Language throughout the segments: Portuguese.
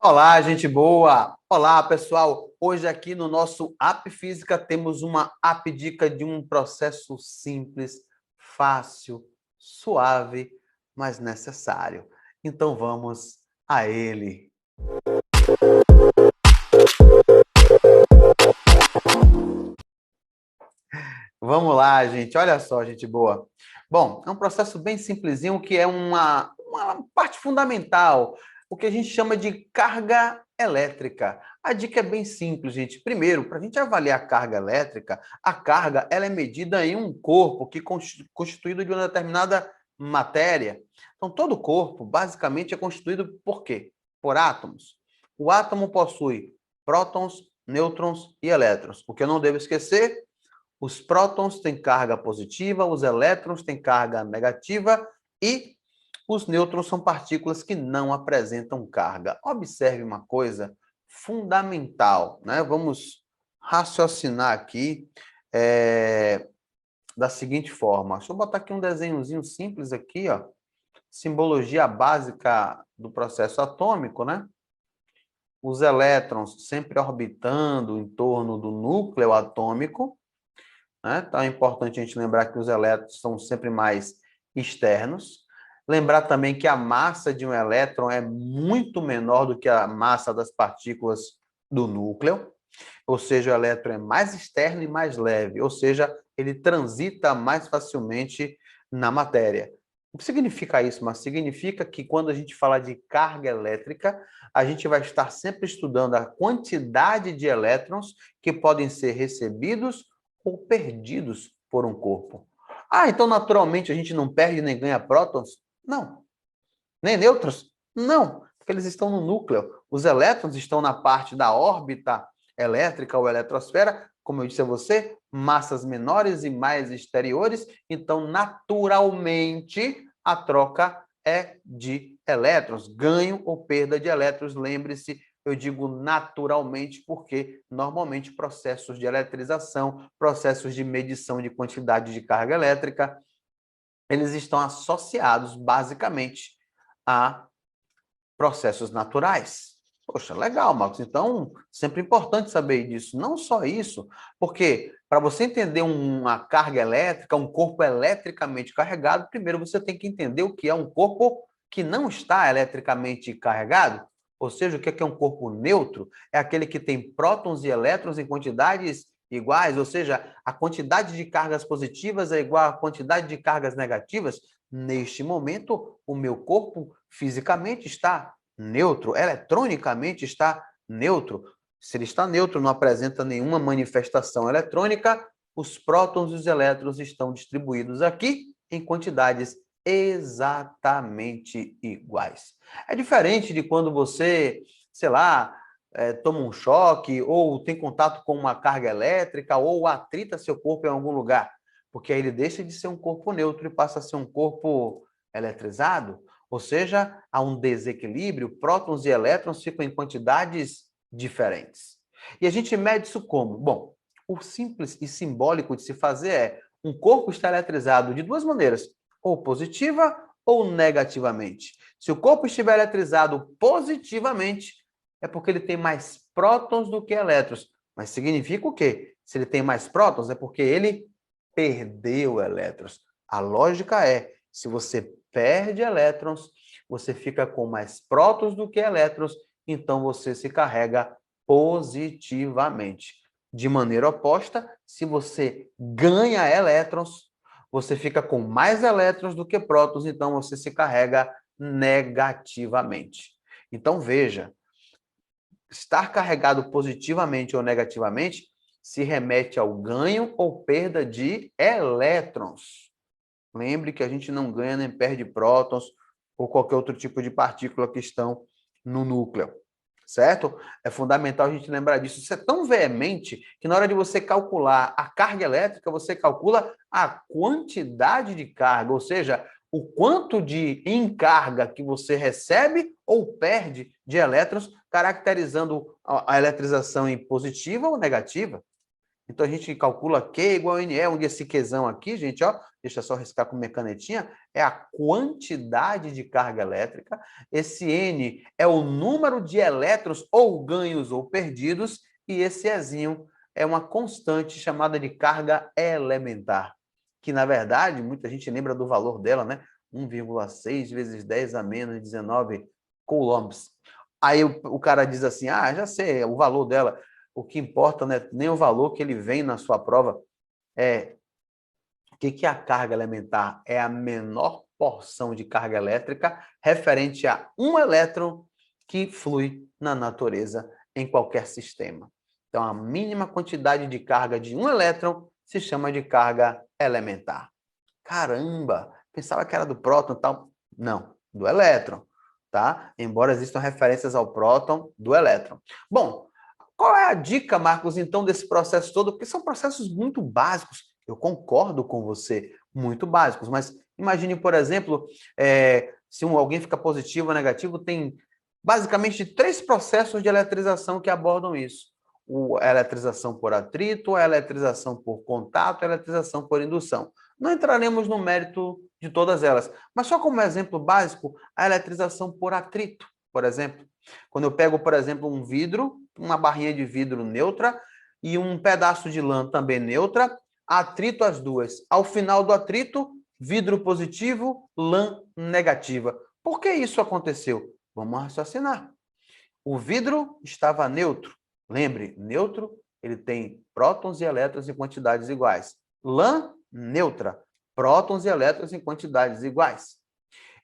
Olá, gente boa! Olá, pessoal! Hoje aqui no nosso App Física temos uma app dica de um processo simples, fácil, suave, mas necessário. Então vamos a ele. Vamos lá, gente. Olha só, gente boa. Bom, é um processo bem simplesinho que é uma parte fundamental, o que a gente chama de carga elétrica. A dica é bem simples, gente. Primeiro, para a gente avaliar a carga elétrica, a carga ela é medida em um corpo que é constituído de uma determinada matéria. Então, todo corpo, basicamente, é constituído por quê? Por átomos. O átomo possui prótons, nêutrons e elétrons. O que eu não devo esquecer? Os prótons têm carga positiva, os elétrons têm carga negativa e os nêutrons são partículas que não apresentam carga. Observe uma coisa fundamental, né? Vamos raciocinar aqui da seguinte forma. Deixa eu botar aqui um desenhozinho simples aqui, ó. Simbologia básica do processo atômico, né? Os elétrons sempre orbitando em torno do núcleo atômico, né? Então é importante a gente lembrar que os elétrons são sempre mais externos. Lembrar também que a massa de um elétron é muito menor do que a massa das partículas do núcleo, ou seja, o elétron é mais externo e mais leve, ou seja, ele transita mais facilmente na matéria. O que significa isso? Mas significa que quando a gente fala de carga elétrica, a gente vai estar sempre estudando a quantidade de elétrons que podem ser recebidos ou perdidos por um corpo. Ah, então naturalmente a gente não perde nem ganha prótons? Não. Nem nêutrons? Não, porque eles estão no núcleo. Os elétrons estão na parte da órbita elétrica ou eletrosfera, como eu disse a você, massas menores e mais exteriores, então naturalmente a troca é de elétrons, ganho ou perda de elétrons. Lembre-se, eu digo naturalmente porque normalmente processos de eletrização, processos de medição de quantidade de carga elétrica, eles estão associados basicamente a processos naturais. Poxa, legal, Marcos. Então, sempre importante saber disso. Não só isso, porque para você entender uma carga elétrica, um corpo eletricamente carregado, primeiro você tem que entender o que é um corpo que não está eletricamente carregado. Ou seja, o que é um corpo neutro? É aquele que tem prótons e elétrons em quantidades iguais, ou seja, a quantidade de cargas positivas é igual à quantidade de cargas negativas. Neste momento, o meu corpo fisicamente está neutro, eletronicamente está neutro. Se ele está neutro, não apresenta nenhuma manifestação eletrônica, os prótons e os elétrons estão distribuídos aqui em quantidades exatamente iguais. É diferente de quando você, sei lá, toma um choque ou tem contato com uma carga elétrica ou atrita seu corpo em algum lugar, porque aí ele deixa de ser um corpo neutro e passa a ser um corpo eletrizado, ou seja, há um desequilíbrio, prótons e elétrons ficam em quantidades diferentes. E a gente mede isso como? Bom, o simples e simbólico de se fazer é um corpo está eletrizado de duas maneiras, ou positiva ou negativamente. Se o corpo estiver eletrizado positivamente, é porque ele tem mais prótons do que elétrons. Mas significa o quê? Se ele tem mais prótons, é porque ele perdeu elétrons. A lógica é, se você perde elétrons, você fica com mais prótons do que elétrons, então você se carrega positivamente. De maneira oposta, se você ganha elétrons, você fica com mais elétrons do que prótons, então você se carrega negativamente. Então veja, estar carregado positivamente ou negativamente se remete ao ganho ou perda de elétrons. Lembre que a gente não ganha nem perde prótons ou qualquer outro tipo de partícula que estão no núcleo, certo? É fundamental a gente lembrar disso. Isso é tão veemente que na hora de você calcular a carga elétrica, você calcula a quantidade de carga, ou seja, o quanto de encarga que você recebe ou perde de elétrons, caracterizando a eletrização em positiva ou negativa. Então, a gente calcula Q igual a NE, onde esse Qzão aqui, gente, ó, deixa eu só riscar com minha canetinha, é a quantidade de carga elétrica. Esse N é o número de elétrons ou ganhos ou perdidos, e esse Ezinho é uma constante chamada de carga elementar, que, na verdade, muita gente lembra do valor dela, né? 1,6 vezes 10 a menos 19 coulombs. Aí o cara diz assim, já sei, o valor dela, o que importa não é nem o valor que ele vem na sua prova, é o que é a carga elementar? É a menor porção de carga elétrica referente a um elétron que flui na natureza em qualquer sistema. Então, a mínima quantidade de carga de um elétron se chama de carga elementar. Caramba! Pensava que era do próton e tal. Não, do elétron, tá? Embora existam referências ao próton, do elétron. Bom, qual é a dica, Marcos, então, desse processo todo? Porque são processos muito básicos. Eu concordo com você, muito básicos. Mas imagine, por exemplo, se alguém fica positivo ou negativo, tem basicamente 3 processos de eletrização que abordam isso. A eletrização por atrito, a eletrização por contato, a eletrização por indução. Não entraremos no mérito de todas elas, mas só como exemplo básico, a eletrização por atrito, por exemplo. Quando eu pego, por exemplo, um vidro, uma barrinha de vidro neutra e um pedaço de lã também neutra, atrito as duas. Ao final do atrito, vidro positivo, lã negativa. Por que isso aconteceu? Vamos raciocinar. O vidro estava neutro. Lembre, neutro, ele tem prótons e elétrons em quantidades iguais. Lã, neutra. Prótons e elétrons em quantidades iguais.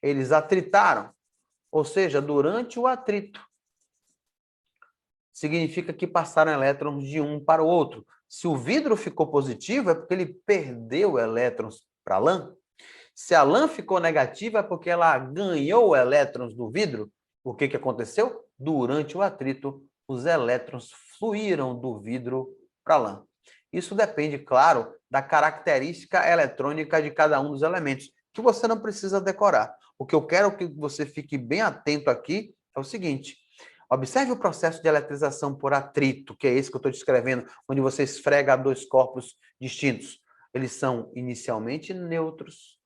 Eles atritaram, ou seja, durante o atrito, significa que passaram elétrons de um para o outro. Se o vidro ficou positivo, é porque ele perdeu elétrons para a lã. Se a lã ficou negativa, é porque ela ganhou elétrons do vidro. O que aconteceu? Durante o atrito, os elétrons fluíram do vidro para a lã. Isso depende, claro, da característica eletrônica de cada um dos elementos, que você não precisa decorar. O que eu quero que você fique bem atento aqui é o seguinte: observe o processo de eletrização por atrito, que é esse que eu estou descrevendo, onde você esfrega 2 corpos distintos. Eles são inicialmente neutros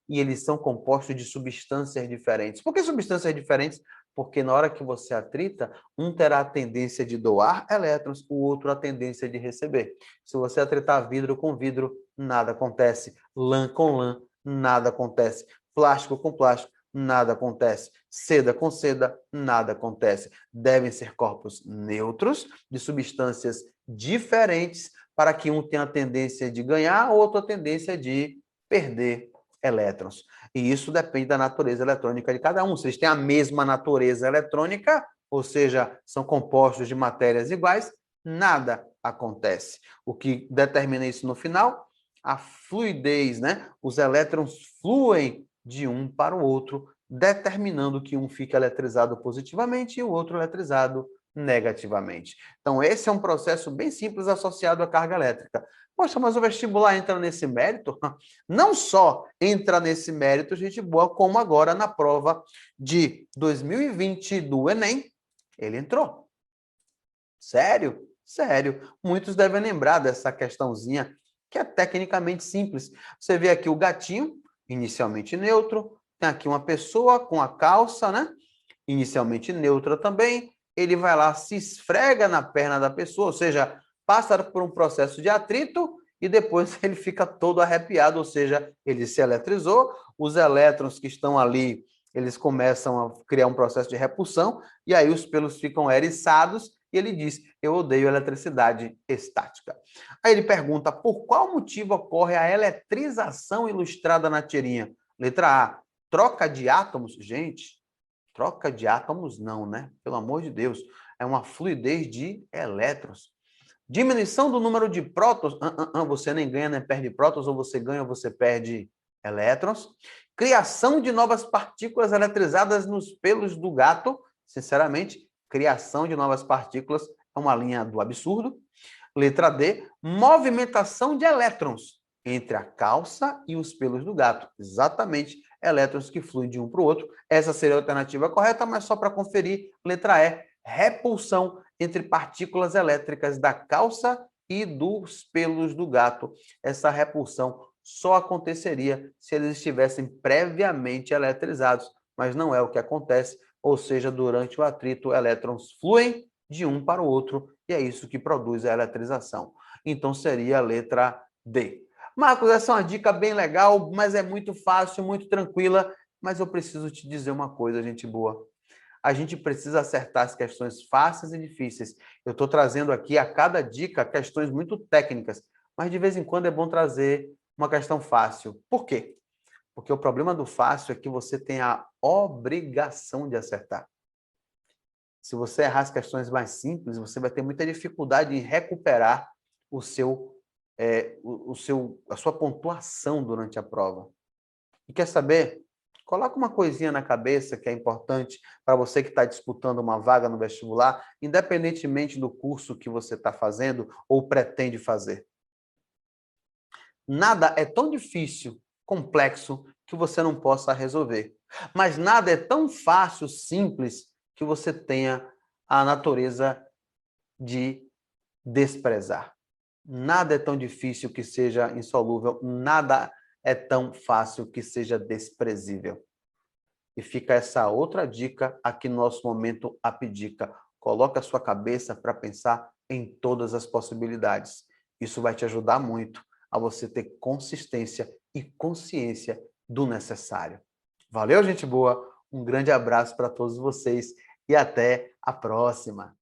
e eles são compostos de substâncias diferentes. Por que substâncias diferentes? Porque na hora que você atrita, um terá a tendência de doar elétrons, o outro a tendência de receber. Se você atritar vidro com vidro, nada acontece. Lã com lã, nada acontece. Plástico com plástico, nada acontece. Seda com seda, nada acontece. Devem ser corpos neutros, de substâncias diferentes, para que um tenha a tendência de ganhar, outro a tendência de perder elétrons. E isso depende da natureza eletrônica de cada um. Se eles têm a mesma natureza eletrônica, ou seja, são compostos de matérias iguais, nada acontece. O que determina isso no final? A fluidez, né? Os elétrons fluem de um para o outro, determinando que um fica eletrizado positivamente e o outro eletrizado negativamente. Então, esse é um processo bem simples associado à carga elétrica. Poxa, mas o vestibular entra nesse mérito? Não só entra nesse mérito, gente boa, como agora na prova de 2020 do Enem, ele entrou. Sério? Sério. Muitos devem lembrar dessa questãozinha, que é tecnicamente simples. Você vê aqui o gatinho, inicialmente neutro, tem aqui uma pessoa com a calça, né? Inicialmente neutra também. Ele vai lá, se esfrega na perna da pessoa, ou seja, passa por um processo de atrito e depois ele fica todo arrepiado, ou seja, ele se eletrizou, os elétrons que estão ali, eles começam a criar um processo de repulsão, e aí os pelos ficam eriçados, e ele diz, eu odeio eletricidade estática. Aí ele pergunta, por qual motivo ocorre a eletrização ilustrada na tirinha? Letra A, troca de átomos. Gente, troca de átomos não, né? Pelo amor de Deus. É uma fluidez de elétrons. Diminuição do número de prótons. Você nem ganha nem perde prótons, ou você ganha ou você perde elétrons. Criação de novas partículas eletrizadas nos pelos do gato. Sinceramente, criação de novas partículas é uma linha do absurdo. Letra D, movimentação de elétrons entre a calça e os pelos do gato. Exatamente, elétrons que fluem de um para o outro. Essa seria a alternativa correta, mas só para conferir, letra E, repulsão entre partículas elétricas da calça e dos pelos do gato. Essa repulsão só aconteceria se eles estivessem previamente eletrizados, mas não é o que acontece, ou seja, durante o atrito, elétrons fluem de um para o outro, e é isso que produz a eletrização. Então, seria a letra D. Marcos, essa é uma dica bem legal, mas é muito fácil, muito tranquila, mas eu preciso te dizer uma coisa, gente boa. A gente precisa acertar as questões fáceis e difíceis. Eu estou trazendo aqui a cada dica questões muito técnicas, mas de vez em quando é bom trazer uma questão fácil. Por quê? Porque o problema do fácil é que você tem a obrigação de acertar. Se você errar as questões mais simples, você vai ter muita dificuldade em recuperar a sua pontuação durante a prova. E quer saber? Coloca uma coisinha na cabeça que é importante para você que está disputando uma vaga no vestibular, independentemente do curso que você está fazendo ou pretende fazer. Nada é tão difícil, complexo, que você não possa resolver. Mas nada é tão fácil, simples, que você tenha a natureza de desprezar. Nada é tão difícil que seja insolúvel, nada é tão fácil que seja desprezível. E fica essa outra dica aqui no nosso momento Apdica. Coloque a sua cabeça para pensar em todas as possibilidades. Isso vai te ajudar muito a você ter consistência e consciência do necessário. Valeu, gente boa? Um grande abraço para todos vocês e até a próxima.